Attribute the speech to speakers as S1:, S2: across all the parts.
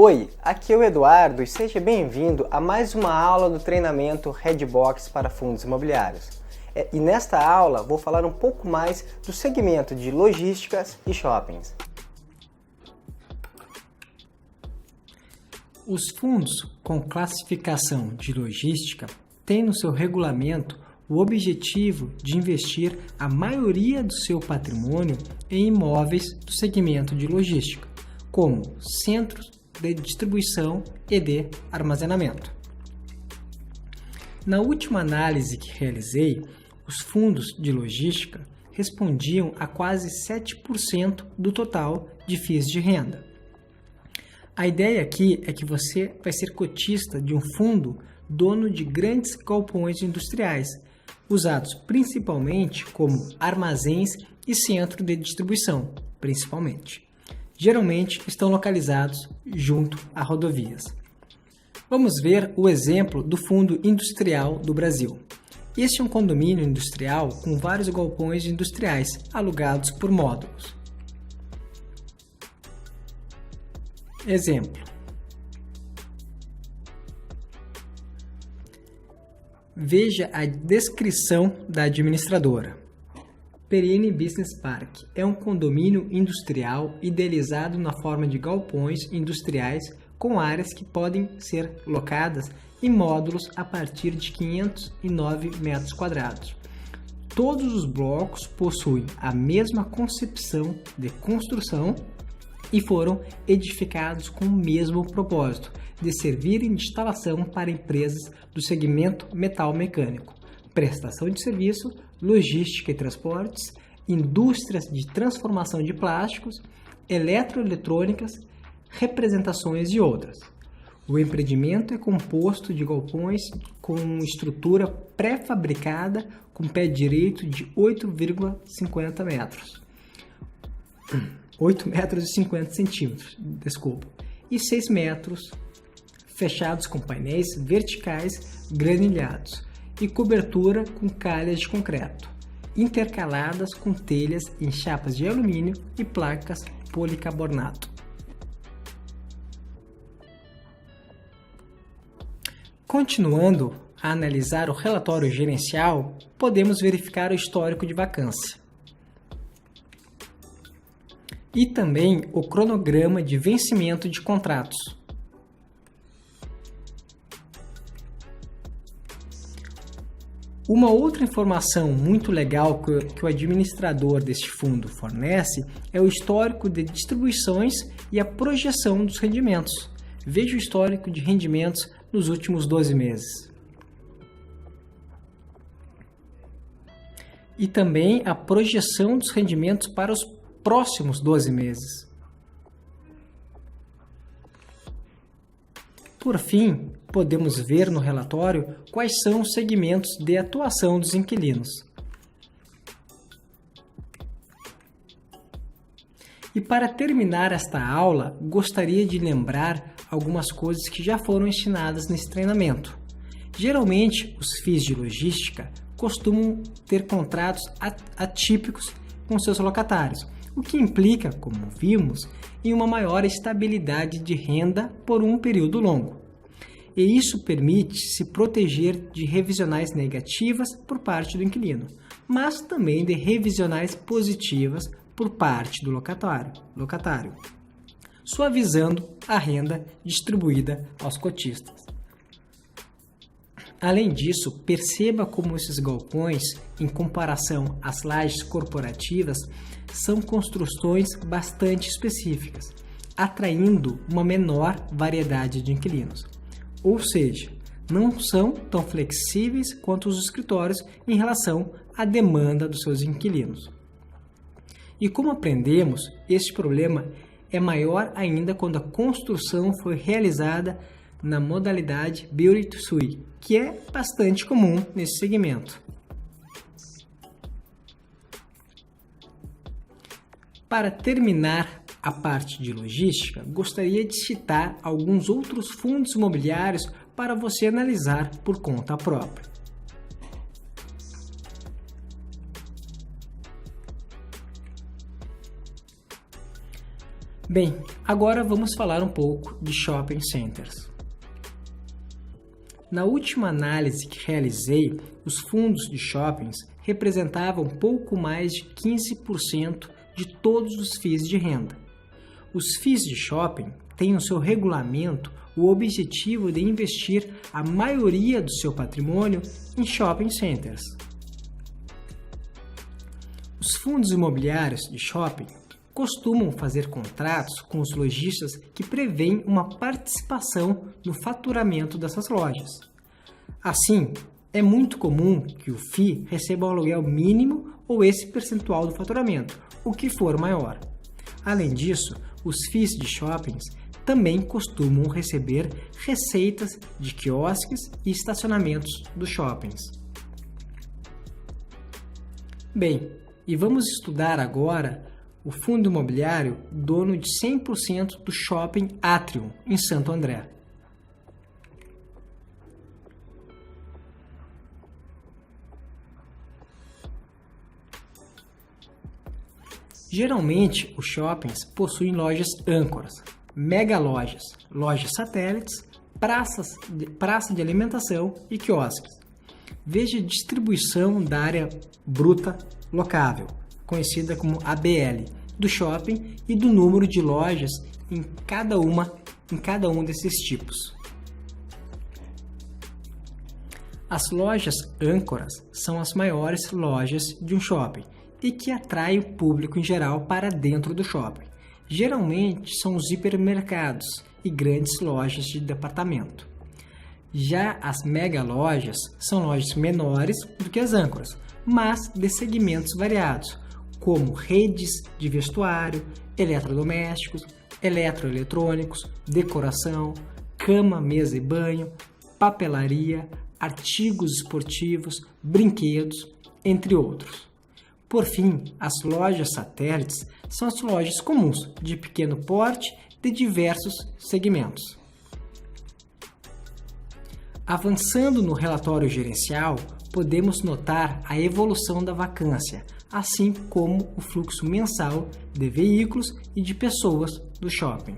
S1: Oi, aqui é o Eduardo e seja bem-vindo a mais uma aula do treinamento Redbox para fundos imobiliários. E nesta aula vou falar um pouco mais do segmento de logísticas e shoppings.
S2: Os fundos com classificação de logística têm no seu regulamento o objetivo de investir a maioria do seu patrimônio em imóveis do segmento de logística, como centros de distribuição e de armazenamento. Na última análise que realizei, os fundos de logística respondiam a quase 7% do total de FIIs de renda. A ideia aqui é que você vai ser cotista de um fundo dono de grandes galpões industriais, usados principalmente como armazéns e centro de distribuição, principalmente. Geralmente estão localizados junto a rodovias. Vamos ver o exemplo do Fundo Industrial do Brasil. Este é um condomínio industrial com vários galpões industriais alugados por módulos. Exemplo. Veja a descrição da administradora. Perene Business Park é um condomínio industrial idealizado na forma de galpões industriais com áreas que podem ser locadas em módulos a partir de 509 metros quadrados. Todos os blocos possuem a mesma concepção de construção e foram edificados com o mesmo propósito de servirem de instalação para empresas do segmento metal mecânico, prestação de serviço, logística e transportes, indústrias de transformação de plásticos, eletroeletrônicas, representações e outras. O empreendimento é composto de galpões com estrutura pré-fabricada com pé direito de 8,50 metros. 8 metros e 50 centímetros, e 6 metros fechados com painéis verticais granilhados e cobertura com calhas de concreto, intercaladas com telhas em chapas de alumínio e placas policarbonato. Continuando a analisar o relatório gerencial, podemos verificar o histórico de vacância e também o cronograma de vencimento de contratos. Uma outra informação muito legal que o administrador deste fundo fornece é o histórico de distribuições e a projeção dos rendimentos. Veja o histórico de rendimentos nos últimos 12 meses. E também a projeção dos rendimentos para os próximos 12 meses. Por fim, podemos ver no relatório quais são os segmentos de atuação dos inquilinos. E para terminar esta aula, gostaria de lembrar algumas coisas que já foram ensinadas nesse treinamento. Geralmente, os FIIs de logística costumam ter contratos atípicos com seus locatários, o que implica, como vimos, em uma maior estabilidade de renda por um período longo. E isso permite se proteger de revisionais negativas por parte do inquilino, mas também de revisionais positivas por parte do locatário, suavizando a renda distribuída aos cotistas. Além disso, perceba como esses galpões, em comparação às lajes corporativas, são construções bastante específicas, atraindo uma menor variedade de inquilinos. Ou seja, não são tão flexíveis quanto os escritórios em relação à demanda dos seus inquilinos. E como aprendemos, este problema é maior ainda quando a construção foi realizada na modalidade Build to Suit, que é bastante comum nesse segmento. Para terminar a parte de logística, gostaria de citar alguns outros fundos imobiliários para você analisar por conta própria. Bem, agora vamos falar um pouco de shopping centers. Na última análise que realizei, os fundos de shoppings representavam pouco mais de 15% de todos os FIIs de renda. Os FIIs de shopping têm no seu regulamento o objetivo de investir a maioria do seu patrimônio em shopping centers. Os fundos imobiliários de shopping costumam fazer contratos com os lojistas que prevêem uma participação no faturamento dessas lojas. Assim, é muito comum que o FII receba um aluguel mínimo ou esse percentual do faturamento, o que for maior. Além disso, os FIIs de shoppings também costumam receber receitas de quiosques e estacionamentos dos shoppings. Bem, e vamos estudar agora o fundo imobiliário dono de 100% do Shopping Atrium, em Santo André. Geralmente, os shoppings possuem lojas âncoras, mega lojas, lojas satélites, praça de alimentação e quiosques. Veja a distribuição da área bruta locável, conhecida como ABL, do shopping e do número de lojas em cada um desses tipos. As lojas âncoras são as maiores lojas de um shopping e que atraem o público em geral para dentro do shopping. Geralmente são os hipermercados e grandes lojas de departamento. Já as mega lojas são lojas menores do que as âncoras, mas de segmentos variados, como redes de vestuário, eletrodomésticos, eletroeletrônicos, decoração, cama, mesa e banho, papelaria, artigos esportivos, brinquedos, entre outros. Por fim, as lojas satélites são as lojas comuns, de pequeno porte, de diversos segmentos. Avançando no relatório gerencial, podemos notar a evolução da vacância, assim como o fluxo mensal de veículos e de pessoas do shopping.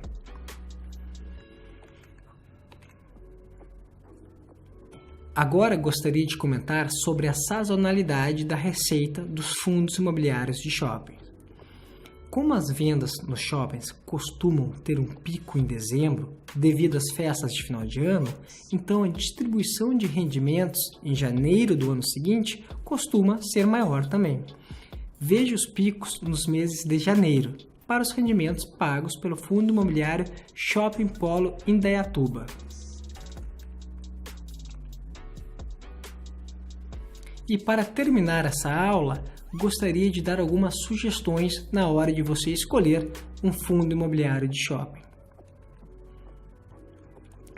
S2: Agora gostaria de comentar sobre a sazonalidade da receita dos fundos imobiliários de shopping. Como as vendas nos shoppings costumam ter um pico em dezembro devido às festas de final de ano, então a distribuição de rendimentos em janeiro do ano seguinte costuma ser maior também. Veja os picos nos meses de janeiro para os rendimentos pagos pelo Fundo Imobiliário Shopping Polo Indaiatuba. E para terminar essa aula, gostaria de dar algumas sugestões na hora de você escolher um fundo imobiliário de shopping.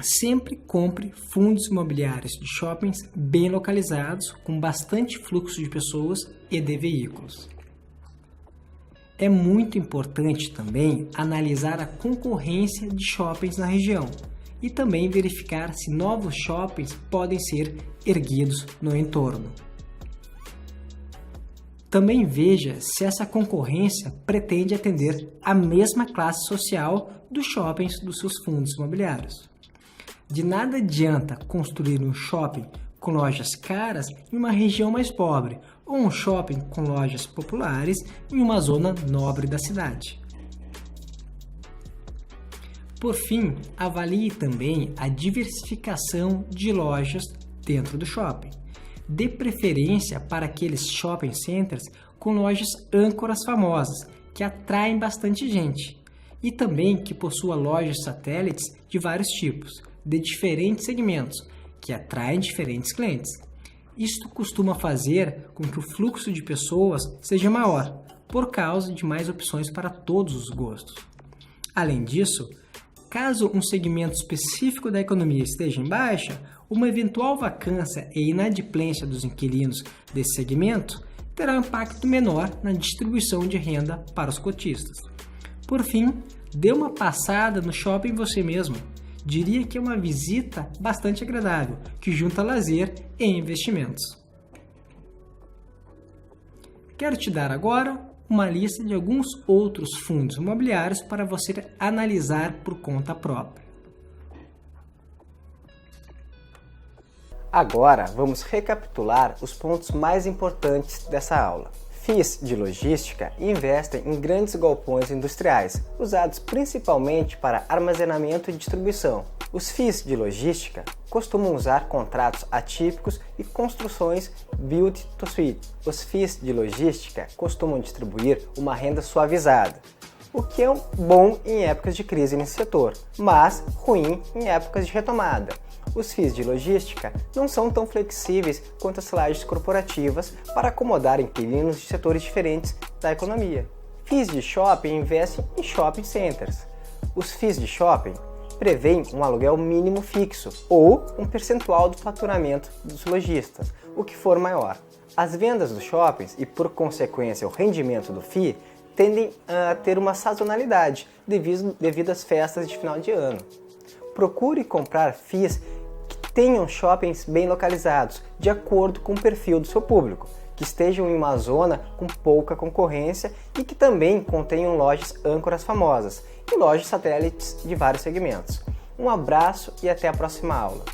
S2: Sempre compre fundos imobiliários de shoppings bem localizados, com bastante fluxo de pessoas e de veículos. É muito importante também analisar a concorrência de shoppings na região e também verificar se novos shoppings podem ser erguidos no entorno. Também veja se essa concorrência pretende atender a mesma classe social dos shoppings dos seus fundos imobiliários. De nada adianta construir um shopping com lojas caras em uma região mais pobre ou um shopping com lojas populares em uma zona nobre da cidade. Por fim, avalie também a diversificação de lojas dentro do shopping. Dê preferência para aqueles shopping centers com lojas âncoras famosas, que atraem bastante gente, e também que possua lojas satélites de vários tipos, de diferentes segmentos, que atraem diferentes clientes. Isto costuma fazer com que o fluxo de pessoas seja maior, por causa de mais opções para todos os gostos. Além disso, caso um segmento específico da economia esteja em baixa, uma eventual vacância e inadimplência dos inquilinos desse segmento terá um impacto menor na distribuição de renda para os cotistas. Por fim, dê uma passada no shopping você mesmo. Diria que é uma visita bastante agradável, que junta lazer e investimentos. Quero te dar agora uma lista de alguns outros fundos imobiliários para você analisar por conta própria.
S1: Agora vamos recapitular os pontos mais importantes dessa aula. FIIs de logística investem em grandes galpões industriais, usados principalmente para armazenamento e distribuição. Os FIIs de logística costumam usar contratos atípicos e construções build to suit. Os FIIs de logística costumam distribuir uma renda suavizada, o que é bom em épocas de crise nesse setor, mas ruim em épocas de retomada. Os FIIs de logística não são tão flexíveis quanto as lajes corporativas para acomodar inquilinos de setores diferentes da economia. FIIs de shopping investem em shopping centers. Os FIIs de shopping prevêem um aluguel mínimo fixo ou um percentual do faturamento dos lojistas, o que for maior. As vendas dos shoppings e, por consequência, o rendimento do FII tendem a ter uma sazonalidade devido às festas de final de ano. Procure comprar FIIs que tenham shoppings bem localizados, de acordo com o perfil do seu público, que estejam em uma zona com pouca concorrência e que também contenham lojas âncoras famosas e lojas satélites de vários segmentos. Um abraço e até a próxima aula.